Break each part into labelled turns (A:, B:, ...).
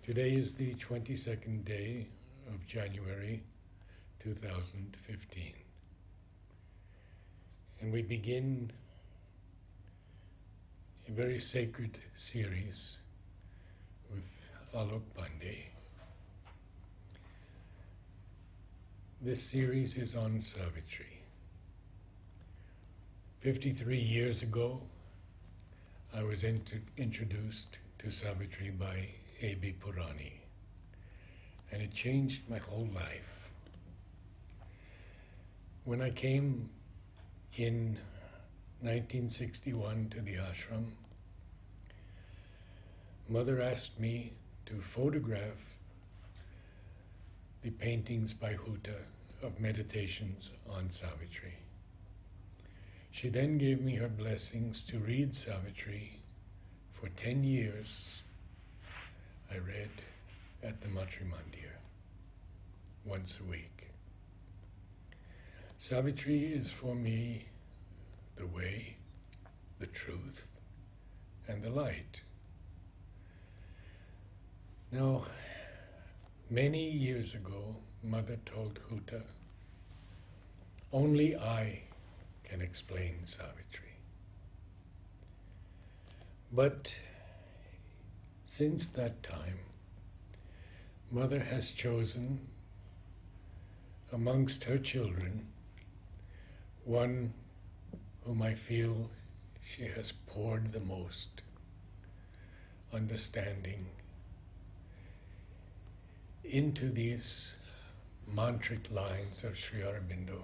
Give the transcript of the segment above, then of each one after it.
A: Today is the 22nd day of January 2015, and we begin a very sacred series with Alok Pandey. This series is on Savitri. 53 years ago, I was introduced to Savitri by A.B. Purani, and it changed my whole life. When I came in 1961 to the ashram, Mother asked me to photograph the paintings by Huta of meditations on Savitri. She then gave me her blessings to read Savitri. For 10 years, I read at the Matrimandir once a week. Savitri is for me the way, the truth, and the light. Now, many years ago, Mother told Huta, only I can explain Savitri. But since that time, Mother has chosen amongst her children one whom I feel she has poured the most understanding into these mantric lines of Sri Aurobindo,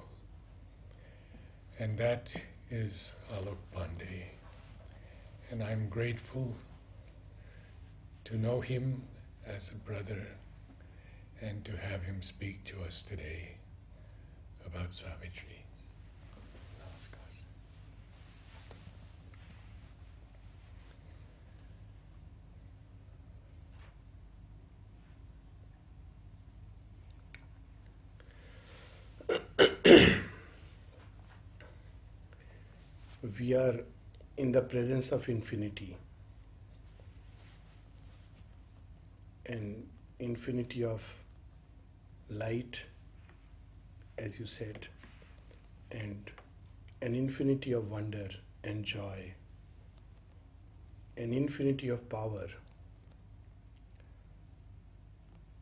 A: and that is Alok Pandey. And I'm grateful to know him as a brother and to have him speak to us today about Savitri.
B: We are in the presence of infinity, an infinity of light, as you said, and an infinity of wonder and joy, an infinity of power,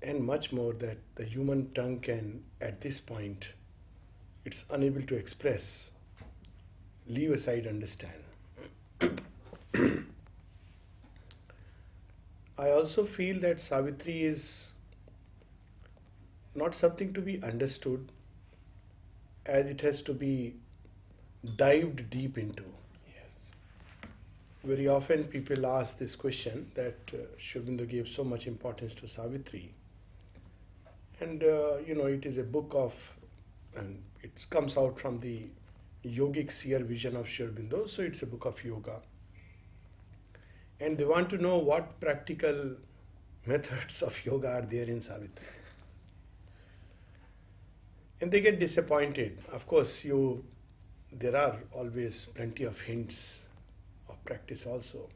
B: and much more that the human tongue can, at this point, it's unable to express. Leave aside understand. I also feel that Savitri is not something to be understood as it has to be dived deep into.
A: Yes.
B: Very often people ask this question that Sri Aurobindo gave so much importance to Savitri. And it is a book of, and it comes out from the yogic seer vision of Sri Aurobindo, so it's a book of yoga. And they want to know what practical methods of yoga are there in Savitri. And they get disappointed. Of course, there are always plenty of hints of practice also.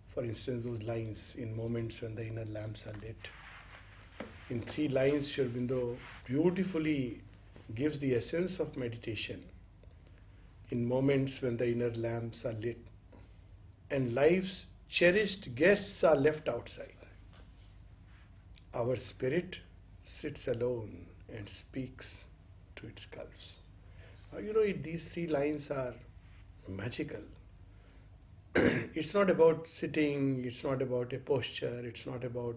B: For instance, those lines, in moments when the inner lamps are lit. In 3 lines, Sri Aurobindo beautifully gives the essence of meditation. In moments when the inner lamps are lit and life's cherished guests are left outside, our spirit sits alone and speaks to its gulfs. These 3 lines are magical. It's not about sitting, it's not about a posture, it's not about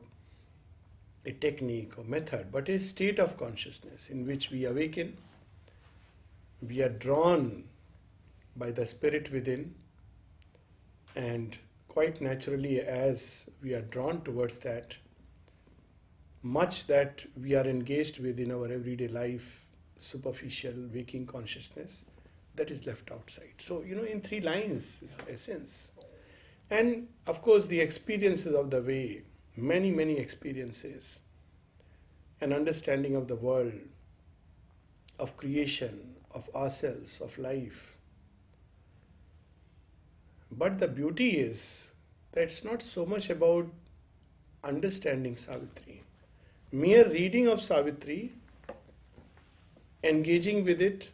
B: a technique or method, but a state of consciousness in which we awaken, we are drawn by the spirit within, and quite naturally, as we are drawn towards that, much that we are engaged with in our everyday life, superficial waking consciousness, that is left outside. So, in 3 lines is essence. And of course, the experiences of the way, many, many experiences, an understanding of the world, of creation, of ourselves, of life. But the beauty is that it's not so much about understanding Savitri. Mere reading of Savitri, engaging with it,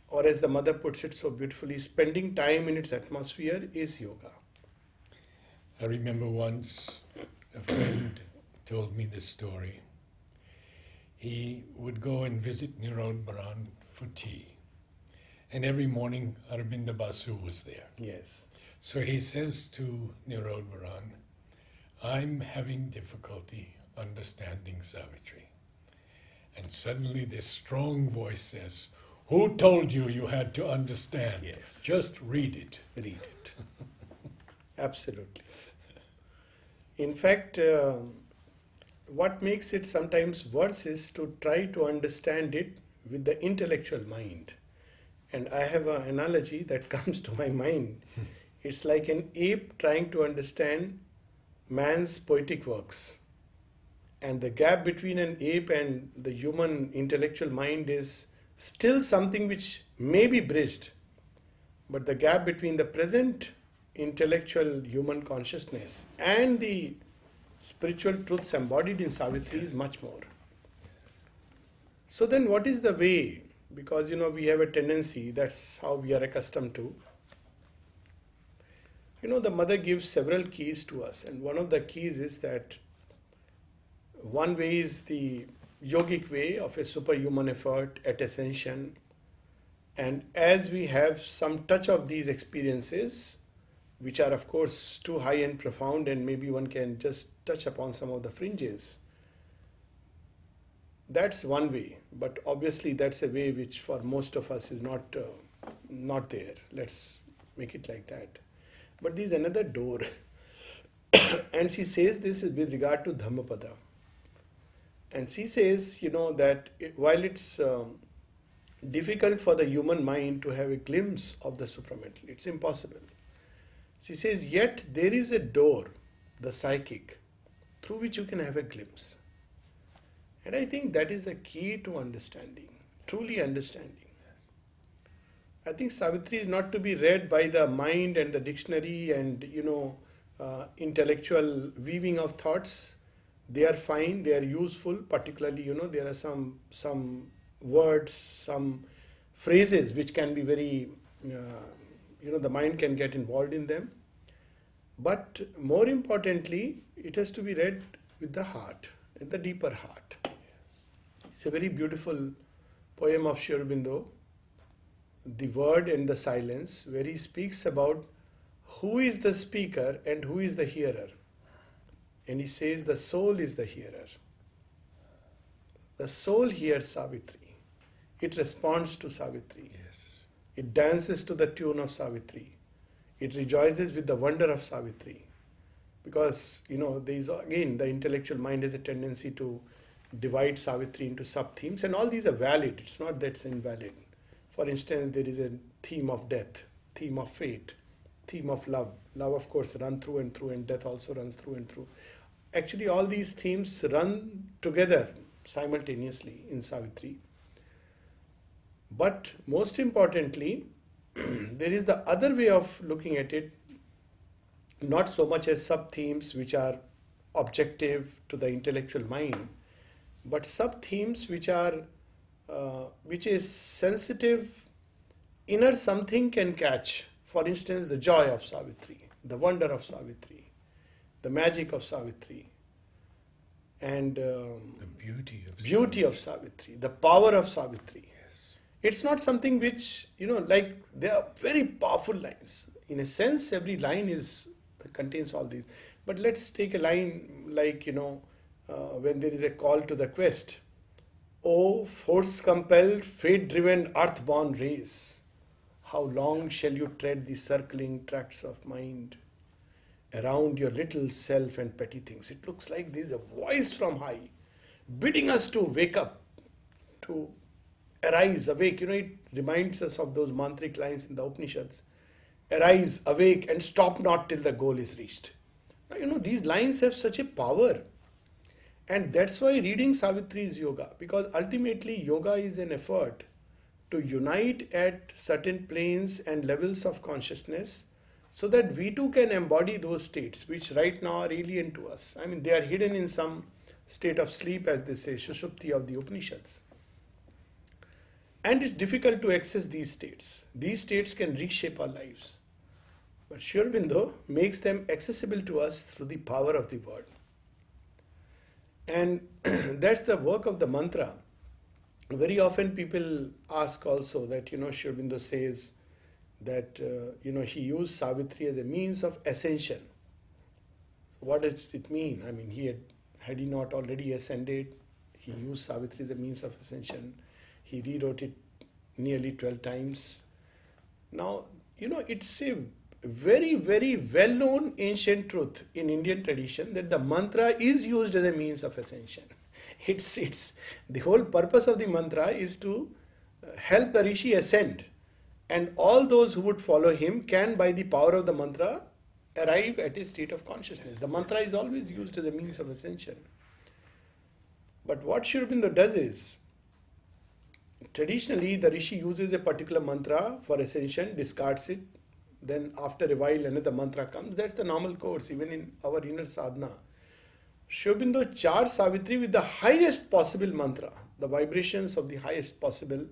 B: or as the mother puts it so beautifully, spending time in its atmosphere is yoga.
A: I remember once a friend told me this story. He would go and visit Narad for tea. And every morning Aurobindo Basu was there.
B: Yes.
A: So he says to Narad, I'm having difficulty understanding Savitri. And suddenly this strong voice says, who told you you had to understand?
B: Yes.
A: Just read it.
B: Read it. Absolutely. In fact, what makes it sometimes worse is to try to understand it with the intellectual mind. And I have an analogy that comes to my mind. It's like an ape trying to understand man's poetic works. And the gap between an ape and the human intellectual mind is still something which may be bridged. But the gap between the present intellectual human consciousness and the spiritual truths embodied in Savitri is much more. So then what is the way? Because we have a tendency, that's how we are accustomed to. The mother gives several keys to us, and one of the keys is that one way is the yogic way of a superhuman effort at ascension. And as we have some touch of these experiences, which are of course too high and profound, and maybe one can just touch upon some of the fringes. That's one way, but obviously that's a way which for most of us is not there. Let's make it like that. But there's another door. And she says this is with regard to Dhammapada. And she says, that while it's difficult for the human mind to have a glimpse of the supramental, it's impossible. She says, yet there is a door, the psychic, through which you can have a glimpse. And I think that is the key to understanding, truly understanding. I think Savitri is not to be read by the mind and the dictionary and, intellectual weaving of thoughts. They are fine, they are useful, particularly, there are some words, some phrases which can be very, the mind can get involved in them. But more importantly, it has to be read with the heart, with the deeper heart. It's a very beautiful poem of Sri Aurobindo, The Word and the Silence, where he speaks about who is the speaker and who is the hearer. And he says the soul is the hearer. The soul hears Savitri. It responds to Savitri.
A: Yes.
B: It dances to the tune of Savitri. It rejoices with the wonder of Savitri. Because, there is again, the intellectual mind has a tendency to divide Savitri into sub-themes, and all these are valid. It's not that it's invalid. For instance, there is a theme of death, theme of fate, theme of love. Love, of course, runs through, and death also runs through and through. Actually, all these themes run together simultaneously in Savitri. But most importantly, there is the other way of looking at it, not so much as sub-themes which are objective to the intellectual mind, but sub-themes which is sensitive, inner something can catch. For instance, the joy of Savitri, the wonder of Savitri, the magic of Savitri, and the beauty of Savitri, the power of Savitri.
A: Yes.
B: It's not something which, like they are very powerful lines. In a sense, every line contains all these. But let's take a line like, when there is a call to the quest. O force-compelled, fate-driven, earth-born race, how long shall you tread the circling tracts of mind around your little self and petty things? It looks like there is a voice from high bidding us to wake up, to arise, awake. It reminds us of those mantric lines in the Upanishads. Arise, awake, and stop not till the goal is reached. Now, these lines have such a power. And that's why reading Savitri is yoga, because ultimately yoga is an effort to unite at certain planes and levels of consciousness so that we too can embody those states which right now are alien to us. I mean, they are hidden in some state of sleep, as they say, Shushupti of the Upanishads. And it's difficult to access these states. These states can reshape our lives. But Sri Aurobindo makes them accessible to us through the power of the word. And that's the work of the mantra. Very often people ask also that, Sri Aurobindo says that, he used Savitri as a means of ascension. So what does it mean? I mean, had he not already ascended? He used Savitri as a means of ascension. He rewrote it nearly 12 times. Now, it's a very, very well-known ancient truth in Indian tradition that the mantra is used as a means of ascension. It's the whole purpose of the mantra is to help the rishi ascend, and all those who would follow him can, by the power of the mantra, arrive at a state of consciousness. The mantra is always used as a means of ascension. But what Sri Aurobindo does is, traditionally the rishi uses a particular mantra for ascension, discards it, then after a while another mantra comes. That's the normal course, even in our inner sadhana. Sri Aurobindo charged Savitri with the highest possible mantra, the vibrations of the highest possible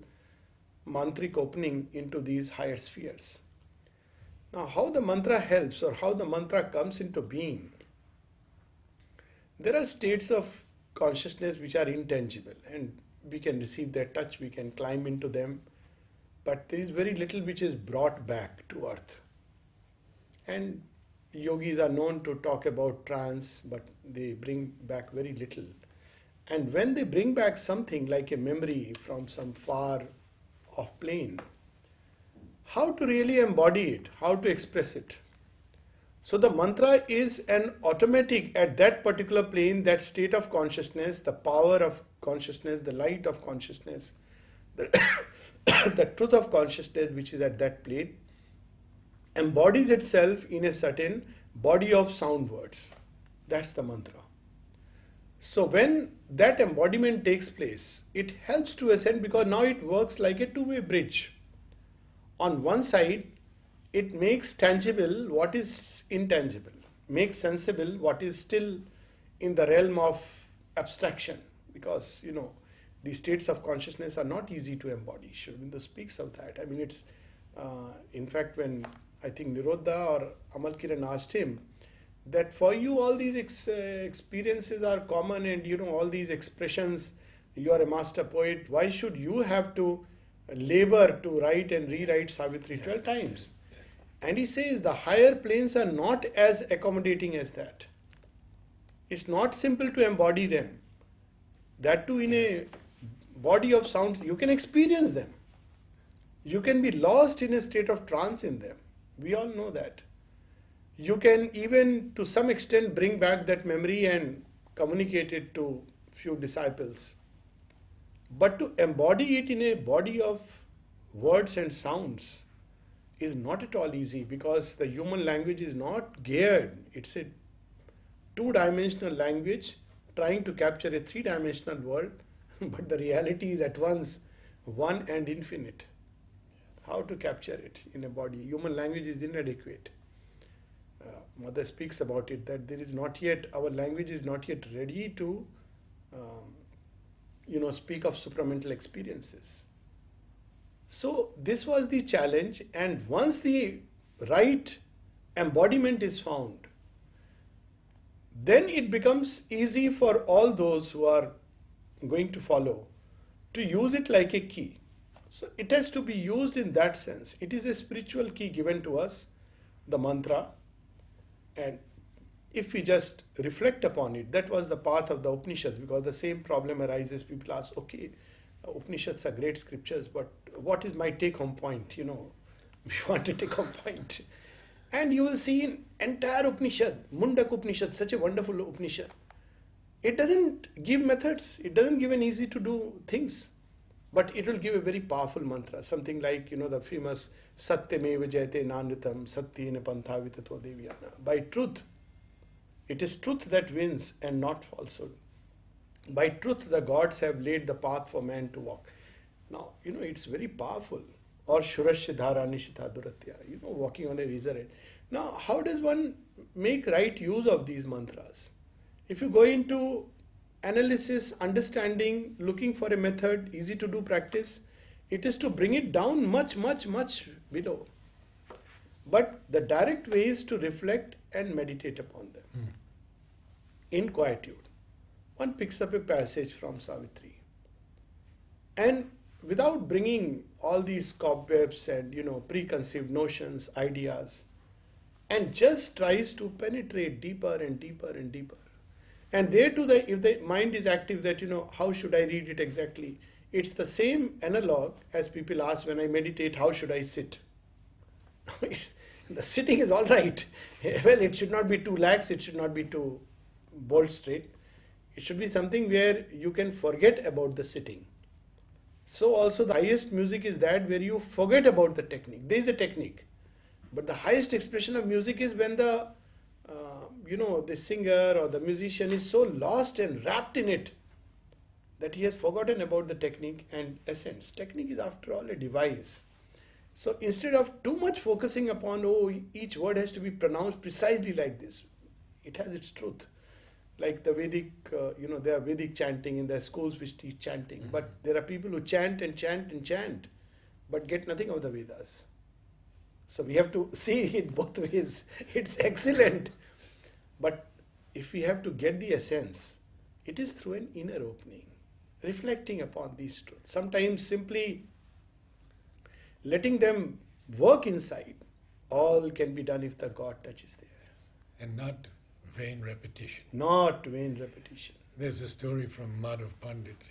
B: mantric opening into these higher spheres. Now, how the mantra helps or how the mantra comes into being? There are states of consciousness which are intangible, and we can receive their touch, we can climb into them, but there is very little which is brought back to earth. And yogis are known to talk about trance, but they bring back very little. And when they bring back something like a memory from some far off plane, how to really embody it, how to express it. So the mantra is an automatic at that particular plane, that state of consciousness, the power of consciousness, the light of consciousness, the truth of consciousness which is at that plane, embodies itself in a certain body of sound words. That's the mantra. So when that embodiment takes place, it helps to ascend, because now it works like a two-way bridge. On one side, it makes tangible what is intangible, makes sensible what is still in the realm of abstraction, because, the states of consciousness are not easy to embody. Sri Aurobindo speaks of that. I mean, it's, in fact, when I think Nirodha or Amal Kiran asked him that for you all these experiences are common, and all these expressions, you are a master poet, why should you have to labor to write and rewrite Savitri 12 times? And he says the higher planes are not as accommodating as that. It's not simple to embody them. That too in a body of sounds, you can experience them. You can be lost in a state of trance in them. We all know that. You can even to some extent bring back that memory and communicate it to few disciples. But to embody it in a body of words and sounds is not at all easy, because the human language is not geared. It's a two-dimensional language trying to capture a three-dimensional world, but the reality is at once one and infinite. How to capture it in a body? Human language is inadequate. Mother speaks about it, that there is not yet, our language is not yet ready to speak of supramental experiences. So this was the challenge, and once the right embodiment is found, then it becomes easy for all those who are going to follow to use it like a key. So it has to be used in that sense. It is a spiritual key given to us, the mantra, and if we just reflect upon it, that was the path of the Upanishads, because the same problem arises. People ask, okay, Upanishads are great scriptures, but what is my take-home point? We want a take-home point. And you will see in entire Upanishad, Mundak Upanishad, such a wonderful Upanishad. It doesn't give methods, it doesn't give an easy to do things, but it will give a very powerful mantra, something like, the famous Satyameva Jayate Nanitam Satyena Pantha Vitato Devyana. By truth, it is truth that wins and not falsehood. By truth, the gods have laid the path for man to walk. Now, it's very powerful. Or Shurashya Dhara Nishita Duratya, walking on a razor edge. Now, how does one make right use of these mantras? If you go into analysis, understanding, looking for a method, easy to do practice, it is to bring it down much, much, much below. But the direct way is to reflect and meditate upon them in quietude. One picks up a passage from Savitri, and without bringing all these cobwebs and preconceived notions, ideas, and just tries to penetrate deeper and deeper and deeper. And there too, if the mind is active, that how should I read it exactly? It's the same analog as people ask when I meditate, how should I sit? The sitting is all right. Well, it should not be too lax, it should not be too bolt straight. It should be something where you can forget about the sitting. So also the highest music is that where you forget about the technique. There is a technique. But the highest expression of music is when the singer or the musician is so lost and wrapped in it that he has forgotten about the technique and essence. Technique is after all a device. So instead of too much focusing upon, each word has to be pronounced precisely like this, it has its truth. Like the Vedic, there are Vedic chanting in the schools which teach chanting, but there are people who chant and chant and chant, but get nothing of the Vedas. So we have to see it both ways. It's excellent. But if we have to get the essence, it is through an inner opening, reflecting upon these truths. Sometimes simply letting them work inside. All can be done if the God touch is there.
A: And not vain repetition.
B: Not vain repetition.
A: There's a story from Madhav Pandit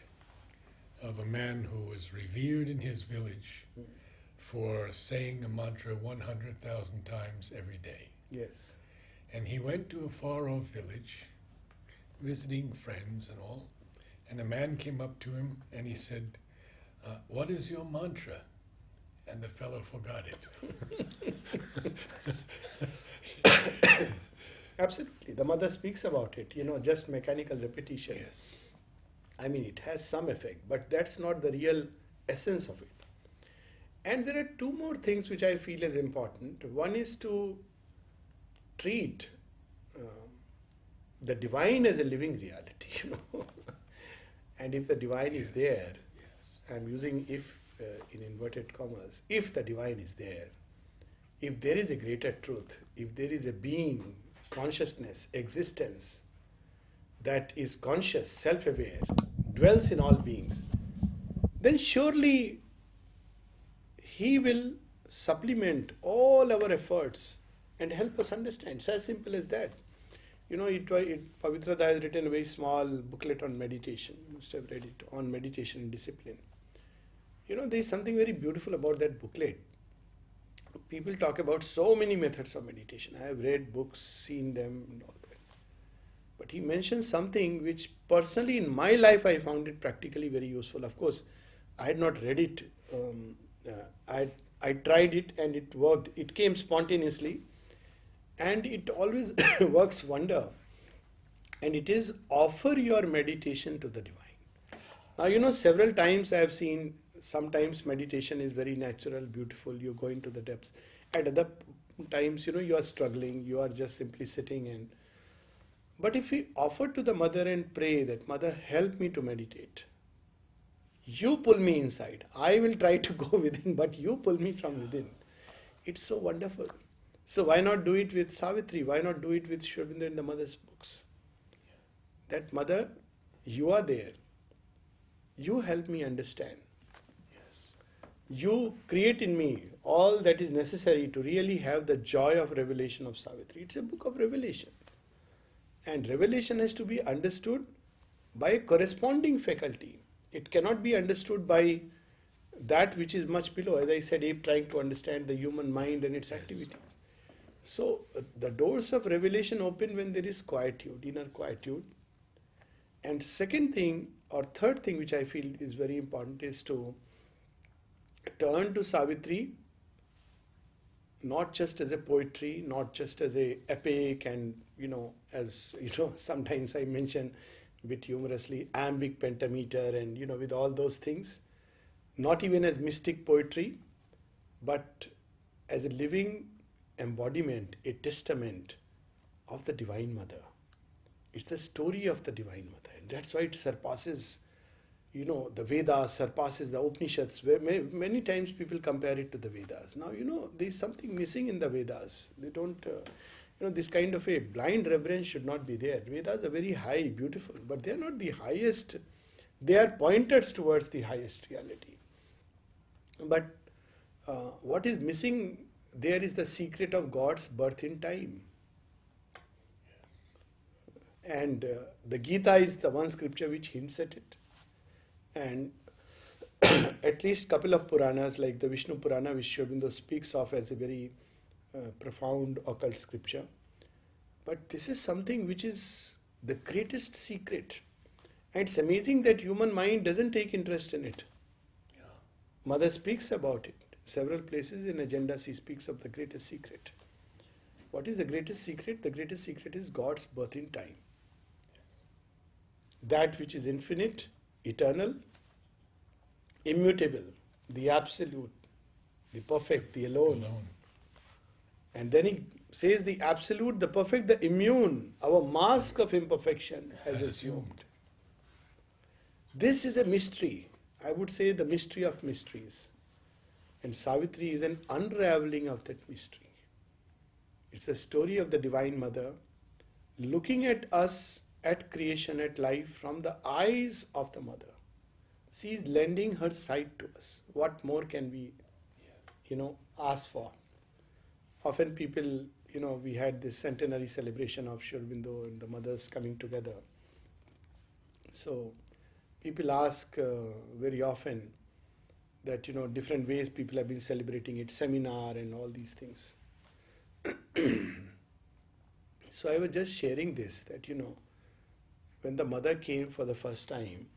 A: of a man who was revered in his village for saying a mantra 100,000 times every day.
B: Yes.
A: And he went to a far-off village, visiting friends and all, and a man came up to him and he said, what is your mantra? And the fellow forgot it.
B: Absolutely. The mother speaks about it, just mechanical repetition.
A: Yes.
B: I mean, it has some effect, but that's not the real essence of it. And there are two more things which I feel is important. One is to treat the divine as a living reality, And if the divine is there, I'm using if in inverted commas, if the divine is there, if there is a greater truth, if there is a being, consciousness, existence that is conscious, self-aware, dwells in all beings, then surely he will supplement all our efforts and help us understand. It's as simple as that. Pavitrada has written a very small booklet on meditation. You must have read it, on meditation and discipline. There is something very beautiful about that booklet. People talk about so many methods of meditation. I have read books, seen them, and all that. But he mentions something which personally in my life I found it practically very useful. Of course, I had not read it. I tried it and it worked. It came spontaneously. And it always works wonder. And it is offer your meditation to the divine. Now, several times I have seen, sometimes meditation is very natural, beautiful, you go into the depths. At other times, you are struggling, you are just simply sitting. But if we offer to the mother and pray that, Mother, help me to meditate. You pull me inside. I will try to go within, but you pull me from within. It's so wonderful. So why not do it with Savitri? Why not do it with Sri Aurobindo and the mother's books? That mother, you are there. You help me understand.
A: Yes.
B: You create in me all that is necessary to really have the joy of revelation of Savitri. It's a book of revelation. And revelation has to be understood by a corresponding faculty. It cannot be understood by that which is much below. As I said, ape trying to understand the human mind and its activities. So the doors of revelation open when there is quietude, inner quietude. And second thing or third thing which I feel is very important is to turn to Savitri not just as a poetry, not just as a epic and, sometimes I mention a bit humorously, iambic pentameter and, with all those things, not even as mystic poetry, but as a living embodiment, a testament of the Divine Mother. It's the story of the Divine Mother. And that's why it surpasses, the Vedas, surpasses the Upanishads. Where many times people compare it to the Vedas. Now, there's something missing in the Vedas. They don't, this kind of a blind reverence should not be there. Vedas are very high, beautiful, but they are not the highest. They are pointers towards the highest reality. But what is missing there is the secret of God's birth in time. And the Gita is the one scripture which hints at it. And at least couple of Puranas like the Vishnu Purana, which Sri Aurobindo speaks of as a very profound occult scripture. But this is something which is the greatest secret. And it's amazing that human mind doesn't take interest in it. Yeah. Mother speaks about it. Several places in Agenda she speaks of the greatest secret. What is the greatest secret? The greatest secret is God's birth in time. That which is infinite, eternal, immutable, the absolute, the perfect, the alone. And then he says the absolute, the perfect, the immune, our mask of imperfection has assumed. This is a mystery. I would say the mystery of mysteries. And Savitri is an unraveling of that mystery. It's the story of the Divine Mother looking at us, at creation, at life from the eyes of the Mother. She is lending her sight to us. What more can we, ask for? Often people, we had this centenary celebration of Sri Aurobindo and the mothers coming together. So people ask very often that, different ways people have been celebrating it, seminar and all these things. So I was just sharing this, that, when the mother came for the first time,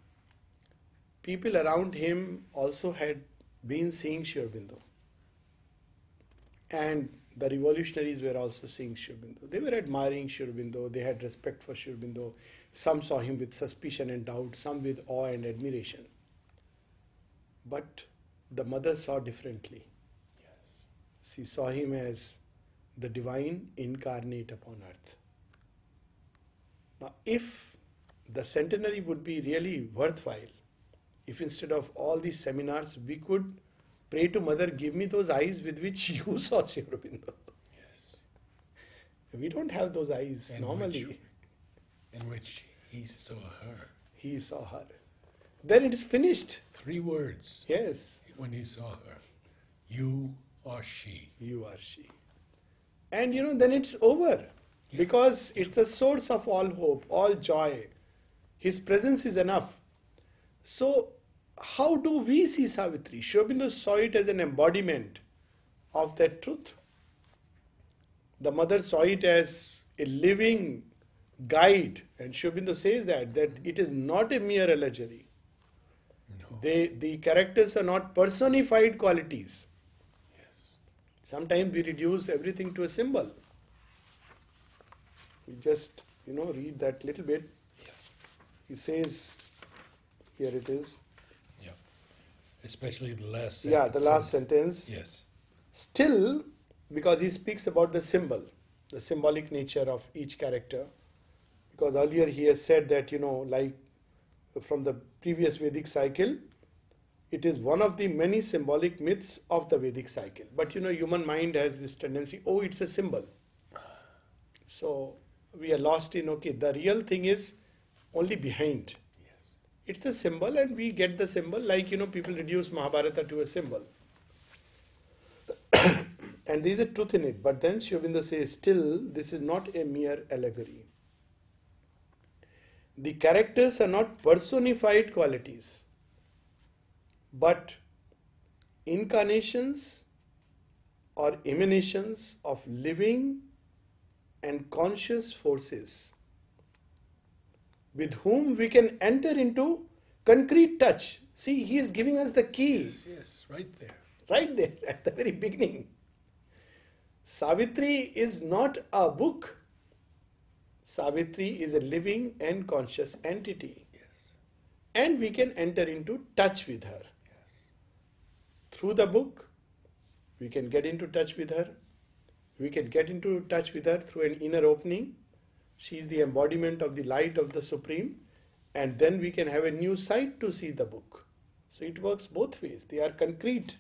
B: people around him also had been seeing Sri Aurobindo. And the revolutionaries were also seeing Sri Aurobindo. They were admiring Sri Aurobindo. They had respect for Sri Aurobindo. Some saw him with suspicion and doubt, some with awe and admiration. But the mother saw differently. Yes. She saw him as the divine incarnate upon earth. Now, if the centenary would be really worthwhile, if instead of all these seminars, we could pray to Mother, give me those eyes with which you saw Sri Aurobindo. Yes. We don't have those eyes normally.
A: In which he saw her.
B: He saw her. Then it is finished.
A: 3 words.
B: Yes.
A: When he saw her. You are she.
B: You are she. And then it's over. Yeah. Because it's the source of all hope, all joy. His presence is enough. So, how do we see Savitri? Sri Aurobindo saw it as an embodiment of that truth. The mother saw it as a living guide. And Sri Aurobindo says that it is not a mere allegory. No. The characters are not personified qualities. Yes. Sometimes we reduce everything to a symbol. We just, read that little bit. Yeah. He says, here it is.
A: Yeah. Especially the last sentence.
B: Yeah, the last sentence.
A: Yes.
B: Still, because he speaks about the symbol, the symbolic nature of each character. Because earlier he has said that, like from the previous Vedic cycle, it is one of the many symbolic myths of the Vedic cycle. But, human mind has this tendency, it's a symbol. So we are lost in, the real thing is only behind. Yes. It's the symbol and we get the symbol like, people reduce Mahabharata to a symbol. And there is a truth in it. But then Sri Aurobindo says, still, this is not a mere allegory. The characters are not personified qualities, but incarnations or emanations of living and conscious forces with whom we can enter into concrete touch. See, he is giving us the key.
A: Yes, right there.
B: Right there, at the very beginning. Savitri is not a book. Savitri is a living and conscious entity. Yes. And we can enter into touch with her. Yes. Through the book, we can get into touch with her. We can get into touch with her through an inner opening. She is the embodiment of the light of the Supreme. And then we can have a new sight to see the book. So it works both ways. They are concrete.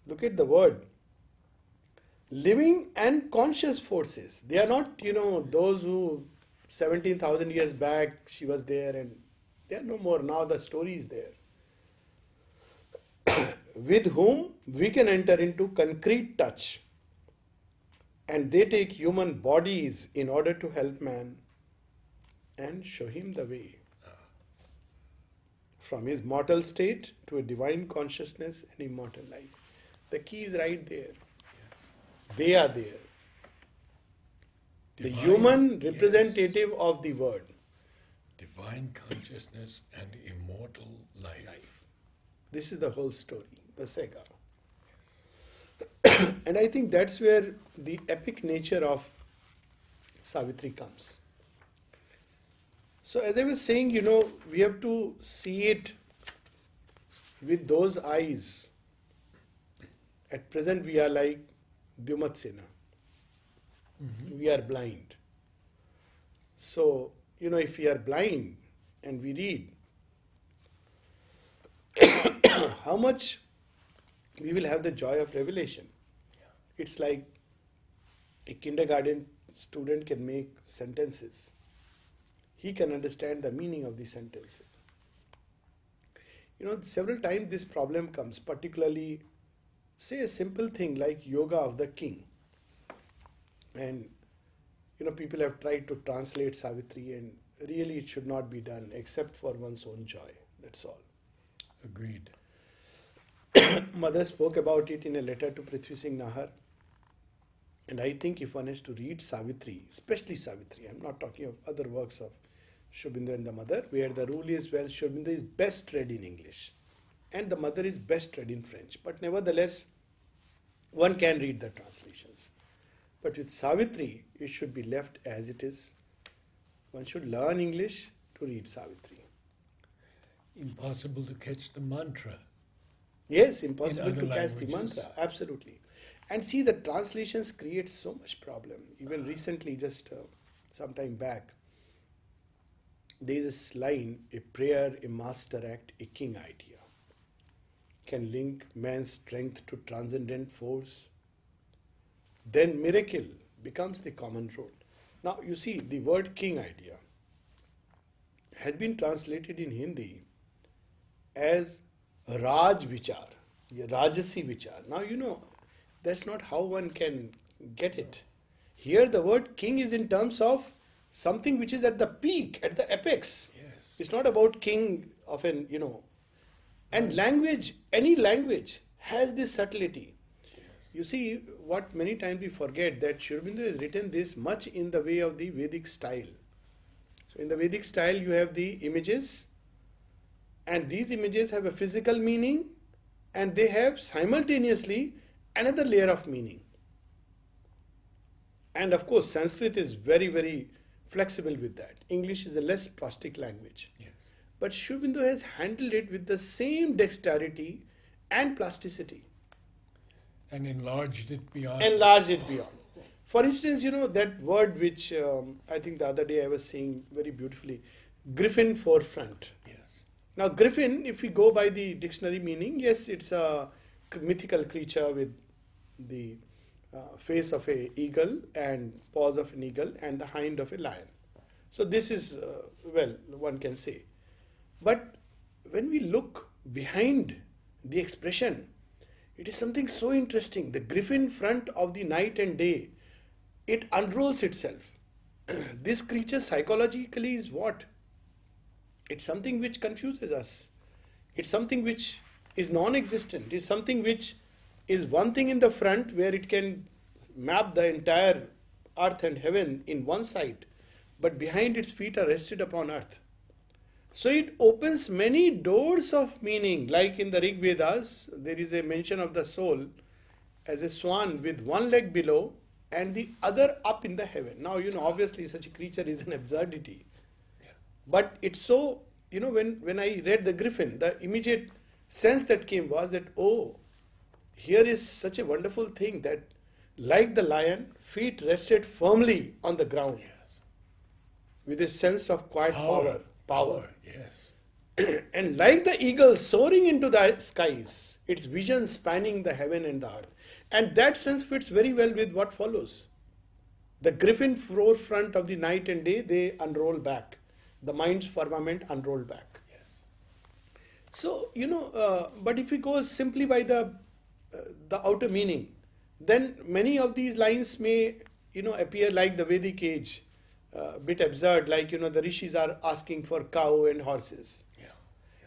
B: Look at the word. Living and conscious forces. They are not, those who 17,000 years back she was there and they are no more. Now the story is there. With whom we can enter into concrete touch. And they take human bodies in order to help man and show him the way. From his mortal state to a divine consciousness and immortal life. The key is right there. Yes. They are there. Divine, the human representative of the word.
A: Divine consciousness and immortal life.
B: This is the whole story, the saga. Yes. And I think that's where the epic nature of Savitri comes. So as I was saying, we have to see it with those eyes. At present we are like Dyumatsena. Mm-hmm. We are blind. So, if we are blind and we read, how much we will have the joy of revelation. Yeah. It's like a kindergarten student can make sentences. He can understand the meaning of the sentences. Several times this problem comes, particularly, say a simple thing like yoga of the king. And, people have tried to translate Savitri and really it should not be done except for one's own joy. That's all.
A: Agreed.
B: Mother spoke about it in a letter to Prithvi Singh Nahar. And I think if one has to read Savitri, especially Savitri, I'm not talking of other works of Sri Aurobindo and the mother, where the rule is, well, Sri Aurobindo is best read in English and the mother is best read in French. But nevertheless, one can read the translations. But with Savitri, it should be left as it is. One should learn English to read Savitri.
A: Impossible to catch the mantra.
B: Yes, impossible to catch the mantra. Absolutely. And see, the translations create so much problem. Even recently, just some time back, there is this line, a prayer, a master act, a king idea. Can link man's strength to transcendent force. Then miracle becomes the common road. Now, you see, the word king idea has been translated in Hindi as Raj Vichar, Rajasi Vichar. Now, that's not how one can get it. Here, the word king is in terms of something which is at the peak, at the apex.
A: Yes.
B: It's not about king of an, And language, any language, has this subtlety. Yes. You see, what many times we forget that Sri Aurobindo has written this much in the way of the Vedic style. So in the Vedic style, you have the images, and these images have a physical meaning, and they have simultaneously another layer of meaning. And of course, Sanskrit is very, very flexible with that. English is a less plastic language. Yes. But Sri Aurobindo has handled it with the same dexterity and plasticity.
A: And enlarged it beyond.
B: For instance, that word which I think the other day I was saying very beautifully, griffin forefront.
A: Yes.
B: Now, griffin, if we go by the dictionary meaning, yes, it's a mythical creature with the face of an eagle and paws of an eagle and the hind of a lion. So this is, one can say. But when we look behind the expression, it is something so interesting. The griffin front of the night and day, it unrolls itself. This creature psychologically is what? It's something which confuses us. It's something which is non-existent. It's something which is one thing in the front where it can map the entire earth and heaven in one sight, but behind its feet are rested upon earth. So it opens many doors of meaning, like in the Rig Vedas, there is a mention of the soul as a swan with one leg below and the other up in the heaven. Now, obviously such a creature is an absurdity. Yeah. But it's so, when I read the griffin, the immediate sense that came was that, oh, here is such a wonderful thing that Like the lion, feet rested firmly on the ground
A: Yes.
B: with a sense of quiet power.
A: Yes.
B: And like the eagle soaring into the skies, its vision spanning the heaven and the earth. And that sense fits very well with what follows. The griffin forefront of the night and day, they unroll back. The mind's firmament unroll back.
A: Yes.
B: So, but if we go simply by the outer meaning, then many of these lines may, appear like the Vedic age, a bit absurd, like, the rishis are asking for cow and horses.
A: Yeah.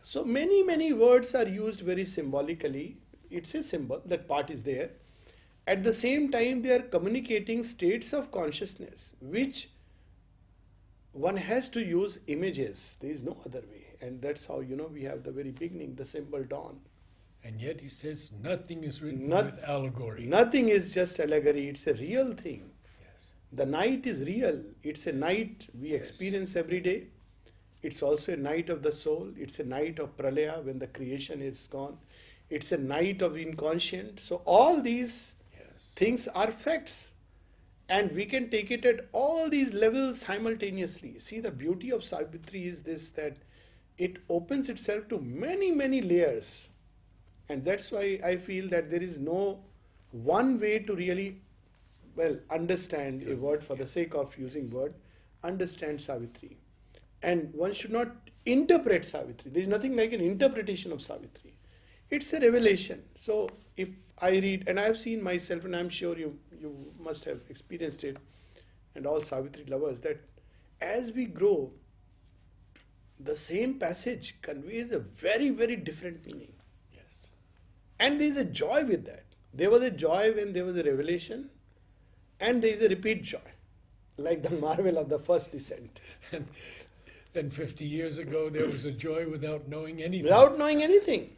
B: So many words are used very symbolically. It's a symbol, that part is there. At the same time, they are communicating states of consciousness, which one has to use images. There is no other way. And that's how, we have the very beginning, the symbol dawn.
A: And yet he says nothing is written with allegory.
B: Nothing is just allegory. It's a real thing.
A: Yes.
B: The night is real. It's a night we experience every day. It's also a night of the soul. It's a night of pralaya when the creation is gone. It's a night of inconscient. So all these things are facts. And we can take it at all these levels simultaneously. See, the beauty of Savitri is this, that it opens itself to many layers. And that's why I feel that there is no one way to really, understand a word for the sake of using word, understand Savitri. And one should not interpret Savitri. There is nothing like an interpretation of Savitri. It's a revelation. So if I read, and I have seen myself, and I'm sure you must have experienced it, and all Savitri lovers, that as we grow, the same passage conveys a very different meaning.
A: Yes.
B: And there is a joy with that. There was a joy when there was a revelation, and there is a repeat joy, like the marvel of the first descent.
A: And 50 years ago, there was a joy without knowing anything.
B: Without knowing anything.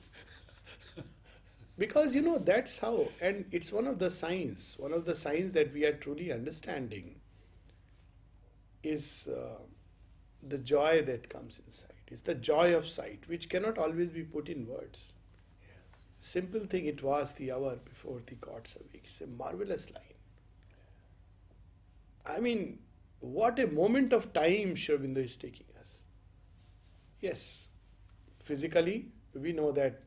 B: Because, that's how, and it's one of the signs that we are truly understanding is the joy that comes inside. It's the joy of sight, which cannot always be put in words.
A: Yes.
B: Simple thing, it was the hour before the gods awake. It's a marvelous line. I mean, what a moment of time Sri Aurobindo is taking us. Yes, physically, we know that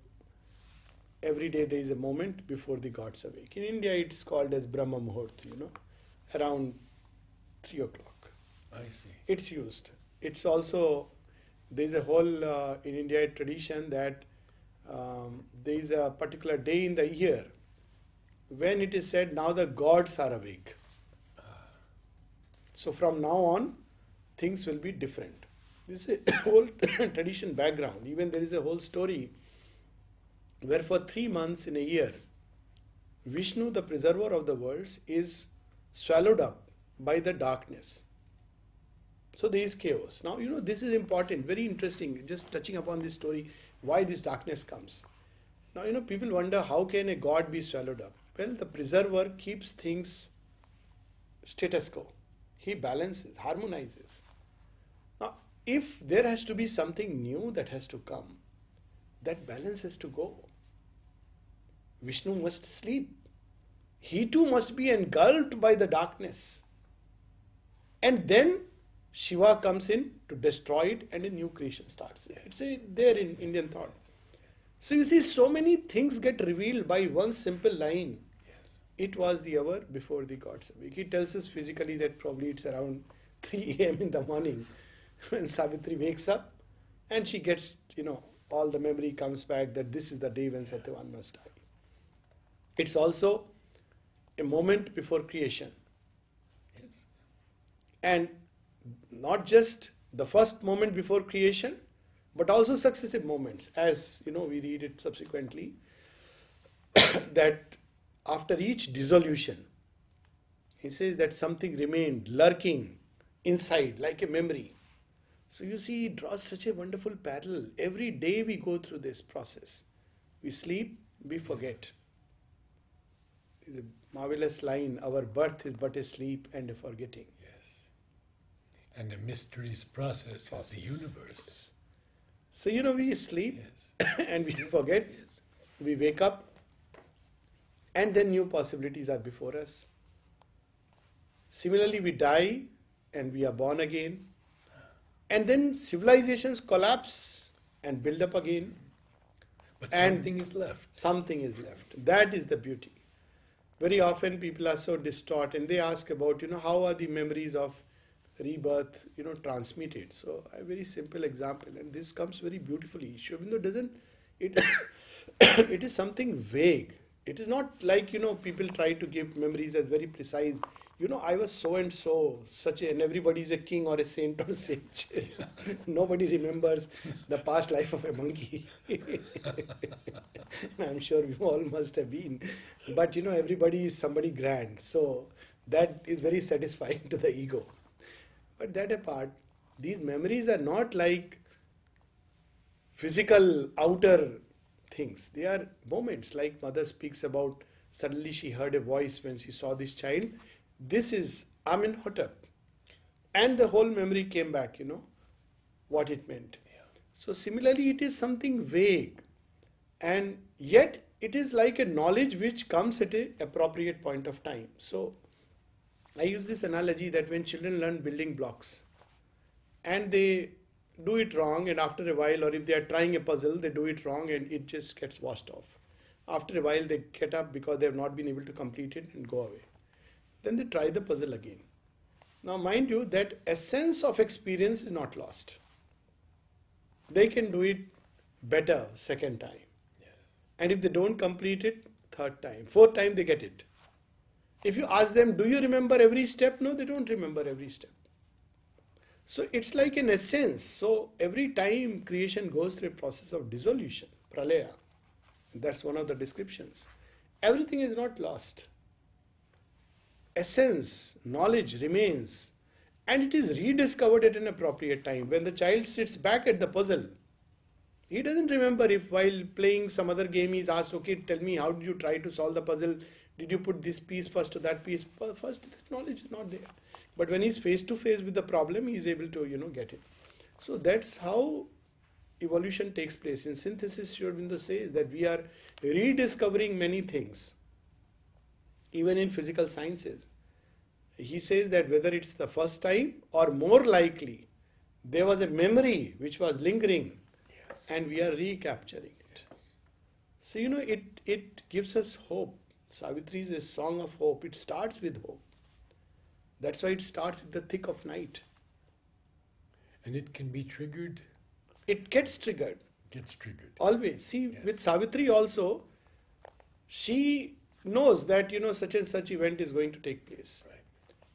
B: every day there is a moment before the gods awake. In India, it's called as Brahma Muhurt, around 3 o'clock.
A: I see.
B: It's used. It's also, there's a whole, in India, tradition that there is a particular day in the year when it is said, now the gods are awake. So from now on, things will be different. This is a whole tradition background. Even there is a whole story where for 3 months in a year, Vishnu, the preserver of the worlds, is swallowed up by the darkness. So there is chaos. Now, this is important, very interesting, just touching upon this story, why this darkness comes. Now, people wonder, how can a god be swallowed up? Well, the preserver keeps things status quo. He balances, harmonizes. Now, if there has to be something new that has to come, that balance has to go. Vishnu must sleep. He too must be engulfed by the darkness. And then Shiva comes in to destroy it and a new creation starts. It's there in Indian thought. So you see, so many things get revealed by one simple line. It was the hour before the gods awake. He tells us physically that probably it's around 3 a.m. in the morning when Savitri wakes up and she gets, all the memory comes back that this is the day when Satyavan must die. It's also a moment before creation.
A: Yes.
B: And not just the first moment before creation, but also successive moments. As, we read it subsequently, that after each dissolution, he says that something remained lurking inside like a memory. So you see, he draws such a wonderful parallel. Every day we go through this process. We sleep, we forget. There's a marvelous line, our birth is but a sleep and a forgetting.
A: Yes. And the mysteries process is the universe.
B: So, we sleep and we forget.
A: Yes.
B: We wake up and then new possibilities are before us. Similarly, we die and we are born again. And then civilizations collapse and build up again.
A: But
B: And
A: something is left.
B: Something is left. That is the beauty. Very often people are so distraught and they ask about, how are the memories of rebirth, transmitted. So a very simple example, and this comes very beautifully. Sri Aurobindo doesn't, it, it is something vague. It is not like, people try to give memories as very precise. I was so and so, such a, and everybody is a king or a saint or a sage. Nobody remembers the past life of a monkey. I'm sure we all must have been. But, everybody is somebody grand. So that is very satisfying to the ego. But that apart, these memories are not like physical outer things. They are moments, like mother speaks about, suddenly she heard a voice when she saw this child. This is Amenhotep. And the whole memory came back, what it meant.
A: Yeah.
B: So similarly, it is something vague. And yet, it is like a knowledge which comes at an appropriate point of time. So, I use this analogy that when children learn building blocks and they do it wrong, and after a while, or if they are trying a puzzle, they do it wrong and it just gets washed off. After a while, they get up because they have not been able to complete it and go away. Then they try the puzzle again. Now, mind you, that essence of experience is not lost. They can do it better second time.
A: Yes.
B: And if they don't complete it, third time. Fourth time, they get it. If you ask them, do you remember every step? No, they don't remember every step. So it's like an essence. So every time creation goes through a process of dissolution, pralaya. That's one of the descriptions. Everything is not lost. Essence, knowledge remains. And it is rediscovered at an appropriate time. When the child sits back at the puzzle, he doesn't remember if while playing some other game he's asked, okay, tell me, how did you try to solve the puzzle? Did you put this piece first to that piece? First, that knowledge is not there. But when he's face to face with the problem, he's able to, get it. So that's how evolution takes place. In synthesis, Sri Aurobindo says that we are rediscovering many things, even in physical sciences. He says that whether it's the first time or more likely, there was a memory which was lingering,
A: Yes.
B: and we are recapturing it.
A: Yes.
B: So, it gives us hope. Savitri is a song of hope. It starts with hope. That's why it starts with the thick of night.
A: And it can be triggered.
B: It gets triggered.
A: Gets triggered.
B: Always. See,
A: Yes.
B: with Savitri also, she knows that, such and such event is going to take place.
A: Right.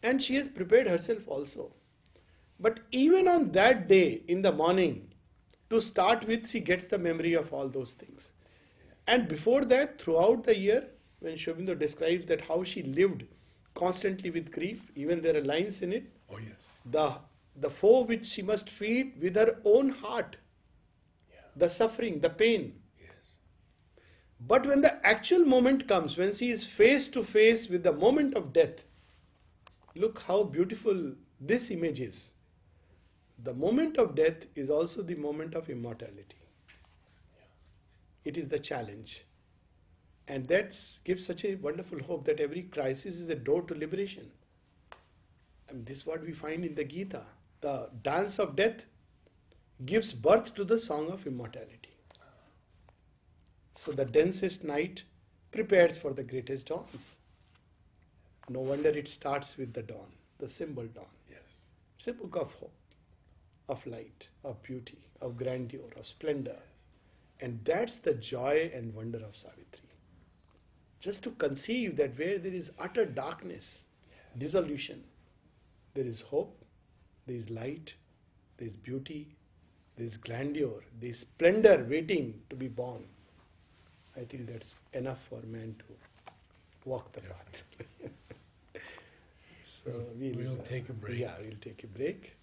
B: And she has prepared herself also. But even on that day, in the morning, to start with, she gets the memory of all those things. And before that, throughout the year, when Sri Aurobindo describes that how she lived constantly with grief, even there are lines in it,
A: Oh, yes.
B: the foe which she must feed with her own heart,
A: Yeah.
B: the suffering, the pain.
A: Yes.
B: But when the actual moment comes, when she is face to face with the moment of death, look how beautiful this image is. The moment of death is also the moment of immortality. It is the challenge. And that gives such a wonderful hope that every crisis is a door to liberation. And this is what we find in the Gita. The dance of death gives birth to the song of immortality. So the densest night prepares for the greatest dawns. No wonder it starts with the dawn, the symbol dawn.
A: Yes.
B: It's a book of hope, of light, of beauty, of grandeur, of splendor. And that's the joy and wonder of Savitri. Just to conceive that where there is utter darkness, dissolution, there is hope, there is light, there is beauty, there is grandeur, there is splendor waiting to be born. I think that's enough for man to walk the path. So
A: We'll take a break.
B: Yeah, we'll take a break.